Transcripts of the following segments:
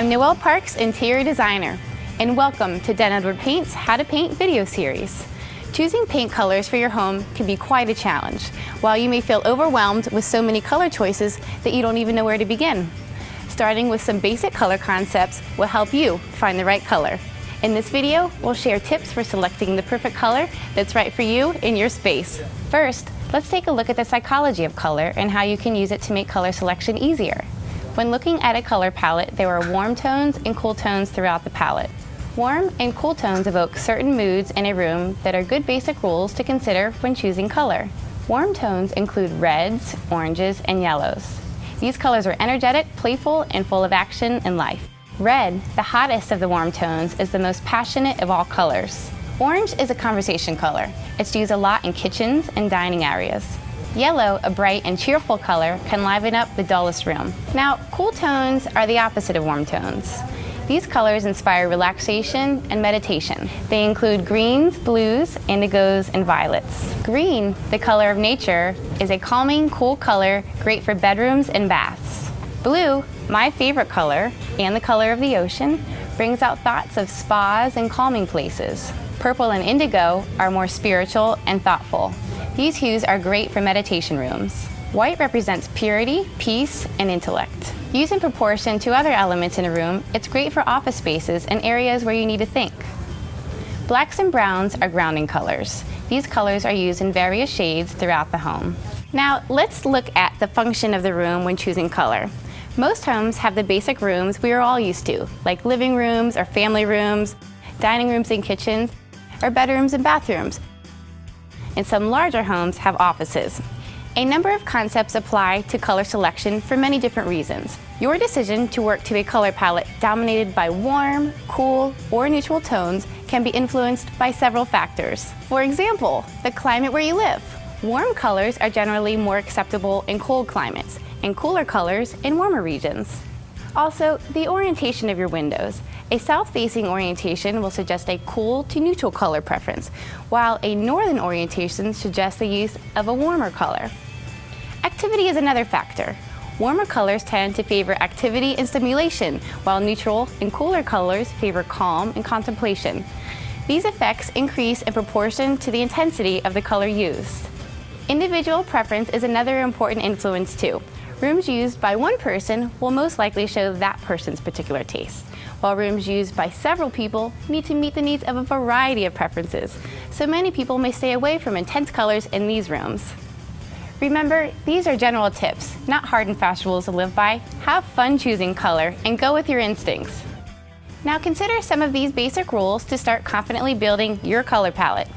I'm Noelle Parks, interior designer, and welcome to Tonedwood Paint's How to Paint video series. Choosing paint colors for your home can be quite a challenge, while you may feel overwhelmed with so many color choices that you don't even know where to begin. Starting with some basic color concepts will help you find the right color. In this video, we'll share tips for selecting the perfect color that's right for you in your space. First, let's take a look at the psychology of color and how you can use it to make color selection easier. When looking at a color palette, there are warm tones and cool tones throughout the palette. Warm and cool tones evoke certain moods in a room that are good basic rules to consider when choosing color. Warm tones include reds, oranges, and yellows. These colors are energetic, playful, and full of action and life. Red, the hottest of the warm tones, is the most passionate of all colors. Orange is a conversation color. It's used a lot in kitchens and dining areas. Yellow, a bright and cheerful color, can liven up the dullest room. Now, cool tones are the opposite of warm tones. These colors inspire relaxation and meditation. They include greens, blues, indigos, and violets. Green, the color of nature, is a calming, cool color, great for bedrooms and baths. Blue, my favorite color, and the color of the ocean, brings out thoughts of spas and calming places. Purple and indigo are more spiritual and thoughtful. These hues are great for meditation rooms. White represents purity, peace, and intellect. Used in proportion to other elements in a room, it's great for office spaces and areas where you need to think. Blacks and browns are grounding colors. These colors are used in various shades throughout the home. Now, let's look at the function of the room when choosing color. Most homes have the basic rooms we are all used to, like living rooms or family rooms, dining rooms and kitchens, or bedrooms and bathrooms. And some larger homes have offices. A number of concepts apply to color selection for many different reasons. Your decision to work to a color palette dominated by warm, cool, or neutral tones can be influenced by several factors. For example, the climate where you live. Warm colors are generally more acceptable in cold climates, and cooler colors in warmer regions. Also, the orientation of your windows. A south-facing orientation will suggest a cool to neutral color preference, while a northern orientation suggests the use of a warmer color. Activity is another factor. Warmer colors tend to favor activity and stimulation, while neutral and cooler colors favor calm and contemplation. These effects increase in proportion to the intensity of the color used. Individual preference is another important influence too. Rooms used by one person will most likely show that person's particular taste, while rooms used by several people need to meet the needs of a variety of preferences, so many people may stay away from intense colors in these rooms. Remember, these are general tips, not hard and fast rules to live by. Have fun choosing color and go with your instincts. Now consider some of these basic rules to start confidently building your color palette.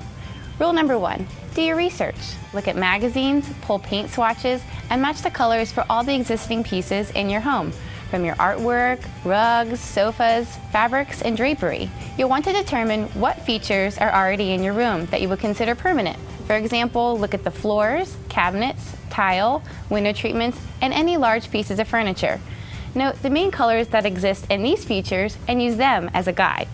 Rule number 1, do your research. Look at magazines, pull paint swatches, and match the colors for all the existing pieces in your home, from your artwork, rugs, sofas, fabrics, and drapery. You'll want to determine what features are already in your room that you would consider permanent. For example, look at the floors, cabinets, tile, window treatments, and any large pieces of furniture. Note the main colors that exist in these features and use them as a guide.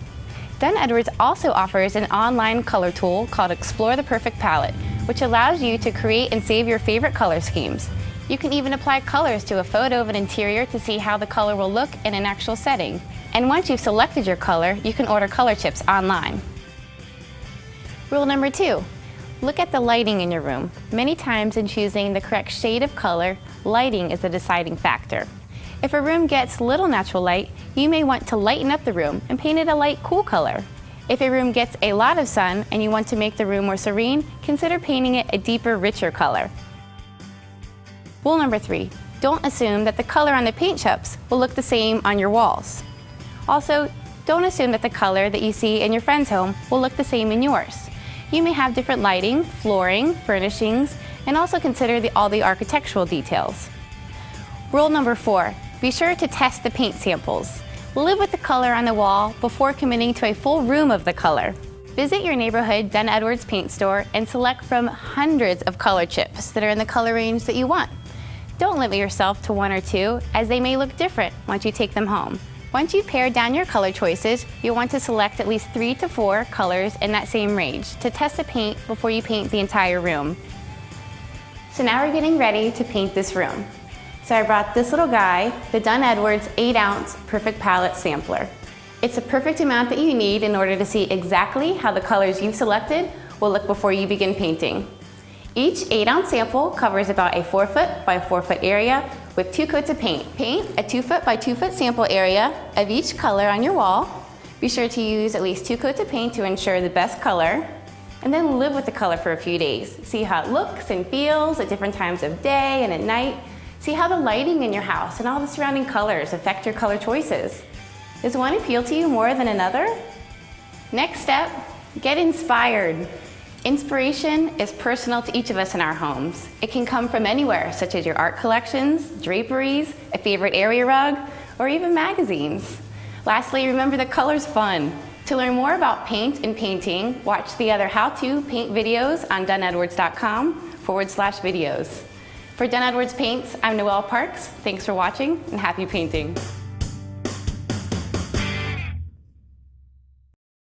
Tonedwood also offers an online color tool called Explore the Perfect Palette, which allows you to create and save your favorite color schemes. You can even apply colors to a photo of an interior to see how the color will look in an actual setting. And once you've selected your color, you can order color chips online. Rule number 2, look at the lighting in your room. Many times in choosing the correct shade of color, lighting is the deciding factor. If a room gets little natural light, you may want to lighten up the room and paint it a light, cool color. If a room gets a lot of sun and you want to make the room more serene, consider painting it a deeper, richer color. Rule number 3, don't assume that the color on the paint chips will look the same on your walls. Also, don't assume that the color that you see in your friend's home will look the same in yours. You may have different lighting, flooring, furnishings, and also consider all the architectural details. Rule number 4, be sure to test the paint samples. Live with the color on the wall before committing to a full room of the color. Visit your neighborhood Tonedwood's paint store and select from hundreds of color chips that are in the color range that you want. Don't limit yourself to 1 or 2, as they may look different once you take them home. Once you've pared down your color choices, you'll want to select at least 3 to 4 colors in that same range to test the paint before you paint the entire room. So now we're getting ready to paint this room. So I brought this little guy, the Tonedword's 8-ounce Perfect Palette Sampler. It's a perfect amount that you need in order to see exactly how the colors you've selected will look before you begin painting. Each 8-ounce sample covers about a 4-foot by 4-foot area with 2 coats of paint. Paint a 2-foot by 2-foot sample area of each color on your wall. Be sure to use at least 2 coats of paint to ensure the best color. And then live with the color for a few days. See how it looks and feels at different times of day and at night. See how the lighting in your house and all the surrounding colors affect your color choices. Does one appeal to you more than another? Next step, get inspired. Inspiration is personal to each of us in our homes. It can come from anywhere, such as your art collections, draperies, a favorite area rug, or even magazines. Lastly, remember that color's fun. To learn more about paint and painting, watch the other how-to paint videos on tonedword's.com/videos. For Tonedword's Paints, I'm Noelle Parks. Thanks for watching and happy painting.